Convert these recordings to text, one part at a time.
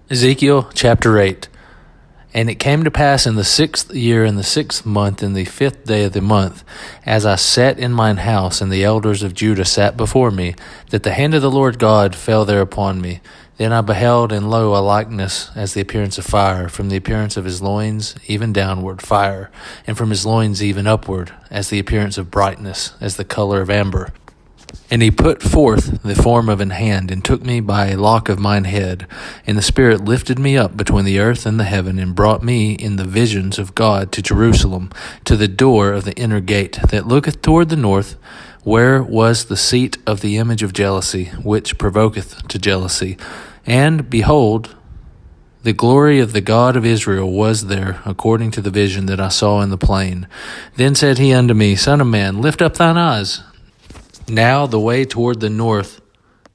Ezekiel chapter 8. And it came to pass in the 6th year, in the 6th month, in the 5th day of the month, as I sat in mine house, and the elders of Judah sat before me, that the hand of the Lord God fell there upon me. Then I beheld, and lo, a likeness as the appearance of fire, from the appearance of his loins even downward, fire, and from his loins even upward, as the appearance of brightness, as the color of amber. And he put forth the form of an hand, and took me by a lock of mine head. And the Spirit lifted me up between the earth and the heaven, and brought me in the visions of God to Jerusalem, to the door of the inner gate, that looketh toward the north, where was the seat of the image of jealousy, which provoketh to jealousy. And, behold, the glory of the God of Israel was there, according to the vision that I saw in the plain. Then said he unto me, Son of man, lift up thine eyes now the way toward the north.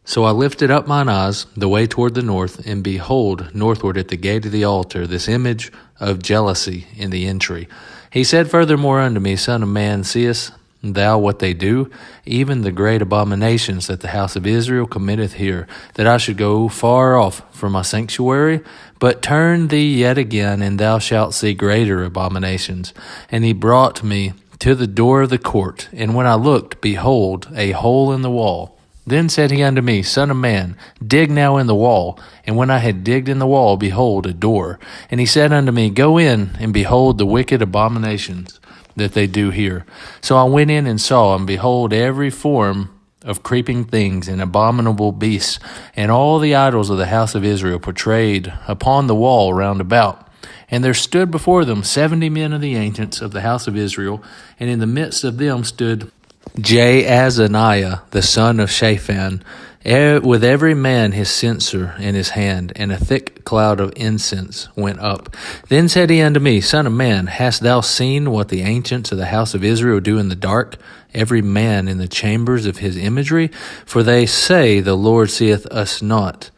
So I lifted up mine eyes the way toward the north, and behold, northward at the gate of the altar, this image of jealousy in the entry. He said furthermore unto me, Son of man, seest thou what they do, even the great abominations that the house of Israel committeth here, that I should go far off from my sanctuary? But turn thee yet again, and thou shalt see greater abominations. And he brought me to the door of the court, and when I looked, behold, a hole in the wall. Then said he unto me, Son of man, dig now in the wall. And when I had digged in the wall, behold, a door. And he said unto me, Go in, and behold the wicked abominations that they do here. So I went in and saw, and behold, every form of creeping things and abominable beasts, and all the idols of the house of Israel portrayed upon the wall round about. And there stood before them 70 men of the ancients of the house of Israel, and in the midst of them stood Jaazaniah, the son of Shaphan, with every man his censer in his hand, and a thick cloud of incense went up. Then said he unto me, Son of man, hast thou seen what the ancients of the house of Israel do in the dark, every man in the chambers of his imagery? For they say, The Lord seeth us not,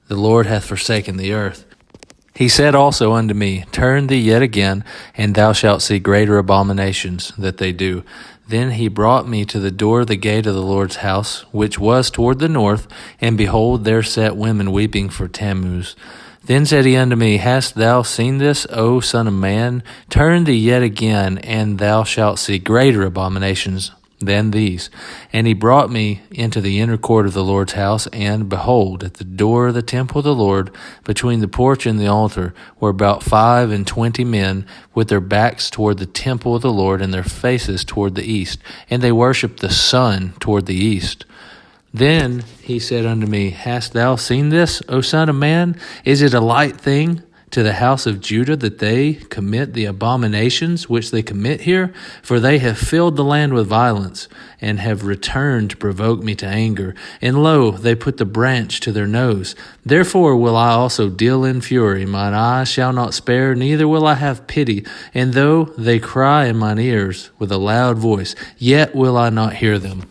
the Lord hath forsaken the earth. He said also unto me, Turn thee yet again, and thou shalt see greater abominations that they do. Then he brought me to the door of the gate of the Lord's house, which was toward the north, and behold, there sat women weeping for Tammuz. Then said he unto me, Hast thou seen this, O son of man? Turn thee yet again, and thou shalt see greater abominations than these. And he brought me into the inner court of the Lord's house, and behold, at the door of the temple of the Lord, between the porch and the altar, were about 25 men, with their backs toward the temple of the Lord, and their faces toward the east. And they worshipped the sun toward the east. Then he said unto me, Hast thou seen this, O son of man? Is it a light thing to the house of Judah that they commit the abominations which they commit here? For they have filled the land with violence, and have returned to provoke me to anger. And lo, they put the branch to their nose. Therefore will I also deal in fury. Mine eye shall not spare, neither will I have pity. And though they cry in mine ears with a loud voice, yet will I not hear them.